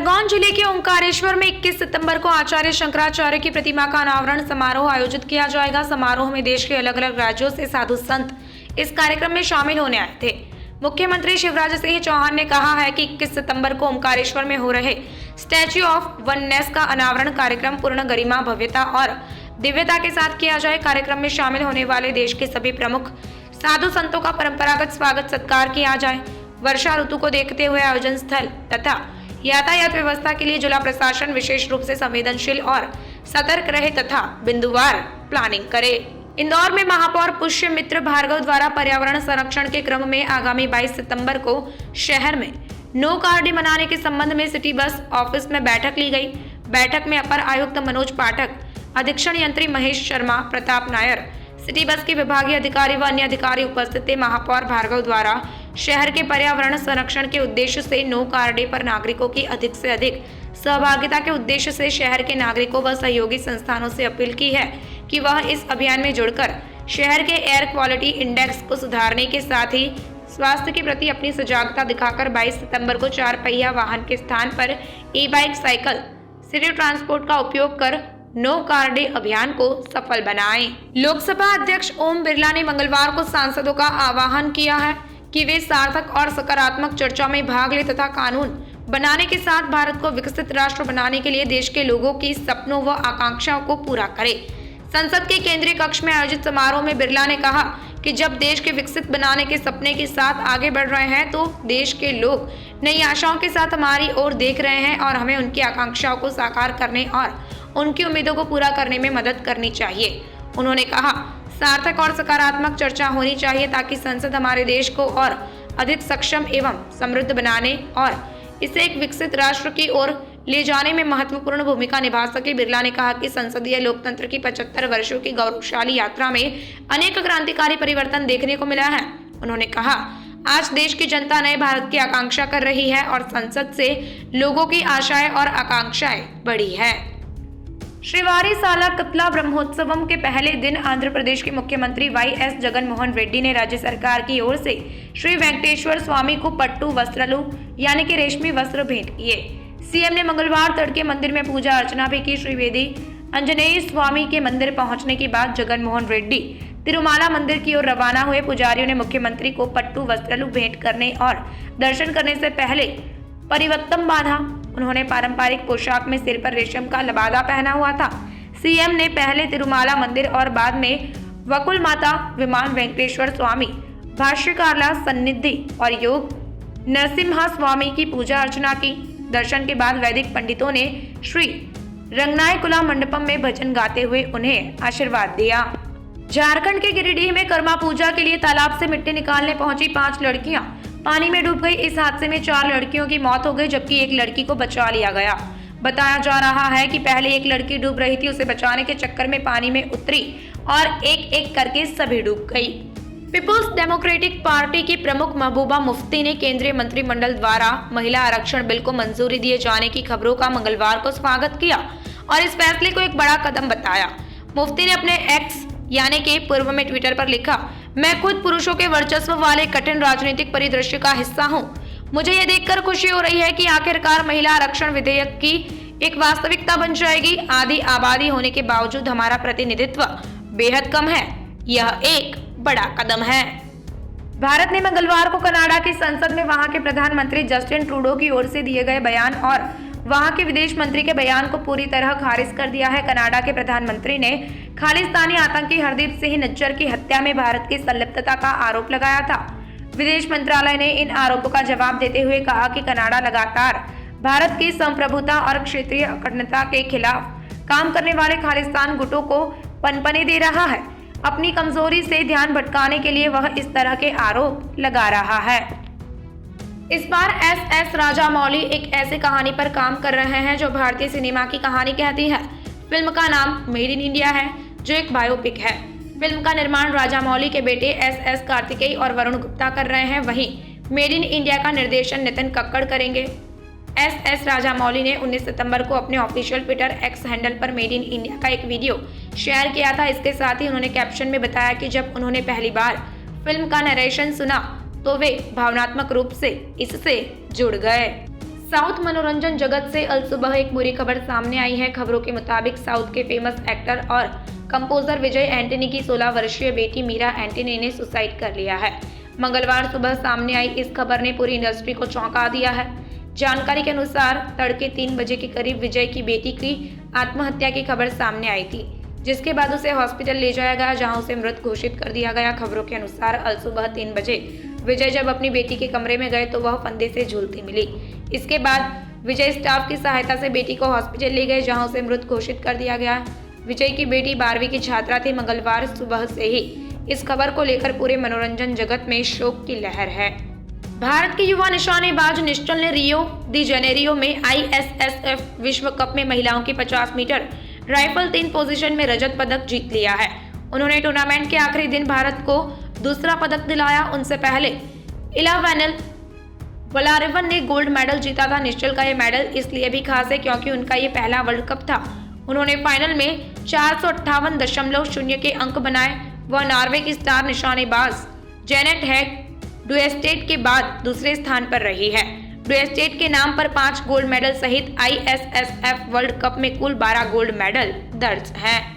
खरगोन जिले के ओंकारेश्वर में 21 सितंबर को आचार्य शंकराचार्य की प्रतिमा का अनावरण समारोह आयोजित किया जाएगा। समारोह में देश के अलग अलग राज्यों से साधु संत इस कार्यक्रम में शामिल होने आए थे। मुख्यमंत्री शिवराज सिंह चौहान ने कहा है कि 21 सितंबर को ओंकारेश्वर में हो रहे स्टैच्यू ऑफ वननेस का अनावरण कार्यक्रम पूर्ण गरिमा, भव्यता और दिव्यता के साथ किया जाए। कार्यक्रम में शामिल होने वाले देश के सभी प्रमुख साधु संतों का परंपरागत स्वागत सत्कार किया जाए। वर्षा ऋतु को देखते हुए आयोजन स्थल तथा यातायात व्यवस्था के लिए जिला प्रशासन विशेष रूप से संवेदनशील और सतर्क रहे तथा बिंदुवार प्लानिंग करे। इंदौर में महापौर पुष्य मित्र भार्गव द्वारा पर्यावरण संरक्षण के क्रम में आगामी 22 सितंबर को शहर में नो कार डे मनाने के संबंध में सिटी बस ऑफिस में बैठक ली गई। बैठक में अपर आयुक्त मनोज पाठक, अधीक्षण यंत्री महेश शर्मा, प्रताप नायर, सिटी बस के विभागीय अधिकारी व अन्य अधिकारी उपस्थित थे। महापौर भार्गव द्वारा शहर के पर्यावरण संरक्षण के उद्देश्य से नो कार डे पर नागरिकों की अधिक से अधिक सहभागिता के उद्देश्य से शहर के नागरिकों व सहयोगी संस्थानों से अपील की है कि वह इस अभियान में जुड़कर शहर के एयर क्वालिटी इंडेक्स को सुधारने के साथ ही स्वास्थ्य के प्रति अपनी सजागता दिखाकर 22 सितंबर को 4 पहिया वाहन के स्थान पर ई-बाइक, साइकिल, सिटी ट्रांसपोर्ट का उपयोग कर नो कार डे अभियान को सफल बनाएं। लोकसभा अध्यक्ष ओम बिरला ने मंगलवार को सांसदों का आह्वान किया है कि वे सार्थक और सकारात्मक चर्चा में भाग लें तथा कानून बनाने के साथ भारत को विकसित राष्ट्र बनाने के लिए देश के लोगों की सपनों व आकांक्षाओं को पूरा करें। संसद के केंद्रीय कक्ष में आयोजित समारोह में बिरला ने कहा कि जब देश के विकसित बनाने के सपने के साथ आगे बढ़ रहे हैं तो देश के लोग नई आशाओं के साथ हमारी ओर देख रहे हैं और हमें उनकी आकांक्षाओं को साकार करने और उनकी उम्मीदों को पूरा करने में मदद करनी चाहिए। उन्होंने कहा, सार्थक और सकारात्मक चर्चा होनी चाहिए ताकि संसद हमारे देश को और अधिक सक्षम एवं समृद्ध बनाने और इसे एक विकसित राष्ट्र की ओर ले जाने में महत्वपूर्ण भूमिका निभा सके। बिरला ने कहा कि संसदीय लोकतंत्र की 75 वर्षों की गौरवशाली यात्रा में अनेक क्रांतिकारी परिवर्तन देखने को मिला है। उन्होंने कहा, आज देश की जनता नए भारत की आकांक्षा कर रही है और संसद से लोगों की आशाएं और आकांक्षाएं बढ़ी है। श्रीवारी साला कतला ब्रह्मोत्सवम के पहले दिन आंध्र प्रदेश के मुख्यमंत्री वाई.एस. जगन मोहन रेड्डी ने राज्य सरकार की ओर से श्री वेंकटेश्वर स्वामी को पट्टू वस्त्रलू यानी कि रेशमी वस्त्र भेंट किए। सीएम ने मंगलवार तड़के मंदिर में पूजा अर्चना भी की। श्रीवेदी अंजनेय स्वामी के मंदिर पहुंचने के बाद जगन मोहन रेड्डी तिरुमाला मंदिर की ओर रवाना हुए। पुजारियों ने मुख्यमंत्री को पट्टू वस्त्रलू भेंट करने और दर्शन करने से पहले परिवत्तम बांधा। उन्होंने पारंपरिक पोशाक में सिर पर रेशम का लबादा पहना हुआ था। सीएम ने पहले तिरुमाला मंदिर और बाद में वकुल माता विमान वेंकटेश्वर स्वामी, भाष्यकारला सन्निधि और योग नरसिम्हा स्वामी की पूजा अर्चना की। दर्शन के बाद वैदिक पंडितों ने श्री रंगनायकुला मंडपम में भजन गाते हुए उन्हें आशीर्वाद दिया। झारखंड के गिरिडीह में कर्मा पूजा के लिए तालाब से मिट्टी निकालने पहुंची 5 लड़कियां पानी में डूब गई। इस हादसे में 4 लड़कियों की मौत हो गई जबकि एक लड़की को बचा लिया गया। बताया जा रहा है कि पहले एक लड़की डूब रही थी, उसे बचाने के चक्कर में पानी में उतरी और एक एक करके सभी डूब गई। पीपुल्स डेमोक्रेटिक पार्टी की प्रमुख महबूबा मुफ्ती ने केंद्रीय मंत्रिमंडल द्वारा महिला आरक्षण बिल को मंजूरी दिए जाने की खबरों का मंगलवार को स्वागत किया और इस फैसले को एक बड़ा कदम बताया। मुफ्ती ने अपने एक्स यानी के पूर्व में ट्विटर पर लिखा, मैं खुद पुरुषों के वर्चस्व वाले कठिन राजनीतिक परिदृश्य का हिस्सा हूं। मुझे ये देखकर खुशी हो रही है कि आखिरकार महिला आरक्षण विधेयक की एक वास्तविकता बन जाएगी। आधी आबादी होने के बावजूद हमारा प्रतिनिधित्व बेहद कम है। यह एक बड़ा कदम है। भारत ने मंगलवार को कनाडा की संसद में वहां के प्रधानमंत्री जस्टिन ट्रूडो की ओर से दिए गए बयान और वहां के विदेश मंत्री के बयान को पूरी तरह खारिज कर दिया है। कनाडा के प्रधानमंत्री ने खालिस्तानी आतंकी हरदीप सिंह निज्जर की हत्या में भारत की संलिप्तता का आरोप लगाया था। विदेश मंत्रालय ने इन आरोपों का जवाब देते हुए कहा कि कनाडा लगातार भारत की संप्रभुता और क्षेत्रीय अखंडता के खिलाफ काम करने वाले खालिस्तान गुटों को पनपने दे रहा है। अपनी कमजोरी से ध्यान भटकाने के लिए वह इस तरह के आरोप लगा रहा है। इस बार एस राजामौली एक ऐसी कहानी पर काम कर रहे हैं जो भारतीय सिनेमा की कहानी कहती है। फिल्म का नाम मेड इन इंडिया है जो एक बायोपिक है। फिल्म का निर्माण राजामौली के बेटे एस कार्तिकेय और वरुण गुप्ता कर रहे हैं। वहीं मेड इन इंडिया का निर्देशन नितिन कक्कड़ करेंगे। एस राजामौली ने 19 सितंबर को अपने ऑफिशियल ट्विटर एक्स हैंडल पर मेड इन इंडिया का एक वीडियो शेयर किया था। इसके साथ ही उन्होंने कैप्शन में बताया कि जब उन्होंने पहली बार फिल्म का नरेशन सुना तो वे भावनात्मक रूप से इससे जुड़ गए। साउथ मनोरंजन जगत से अल सुबह एक बुरी खबर सामने आई है। खबरों के मुताबिक साउथ के फेमस एक्टर और कंपोजर विजय एंटनी की 16 वर्षीय बेटी मीरा एंटनी ने सुसाइड कर लिया है। मंगलवार सुबह सामने आई इस खबर ने पूरी इंडस्ट्री को चौंका दिया है। जानकारी के अनुसार तड़के 3 बजे के करीब विजय की बेटी की आत्महत्या की खबर सामने आई थी, जिसके बाद उसे हॉस्पिटल ले जाया गया, जहां उसे मृत घोषित कर दिया गया। खबरों के अनुसार अल सुबह 3 बजे विजय जब अपनी बेटी के कमरे में गए तो वह फंदे से झूलती मिली। इसके बाद विजय स्टाफ की सहायता से बेटी को हॉस्पिटल ले गए, जहां उसे मृत घोषित कर दिया गया। विजय की बेटी 12वीं की छात्रा थी। मंगलवार सुबह से ही इस खबर को लेकर पूरे मनोरंजन जगत में शोक की लहर है। भारत के युवा निशानेबाज निश्चल ने रियो दी जेनेरियो में ISSF विश्व कप में महिलाओं की 50 मीटर राइफल 3 पोजीशन में रजत पदक जीत लिया है। उन्होंने टूर्नामेंट के आखिरी दिन भारत को दूसरा पदक दिलाया। उनसे पहले इलावेनिल वलारिवन ने गोल्ड मेडल जीता था। निश्चल का ये मेडल इसलिए भी खास है क्योंकि उनका ये पहला वर्ल्ड कप था। उन्होंने फाइनल में 458.0 के अंक बनाए। वह नॉर्वे की स्टार निशानेबाज जेनेट हैग ड्यूएस्टेट के बाद दूसरे स्थान पर रही है। ड्यूएस्टेट के नाम पर 5 गोल्ड मेडल सहित ISSF वर्ल्ड कप में कुल 12 गोल्ड मेडल दर्ज हैं।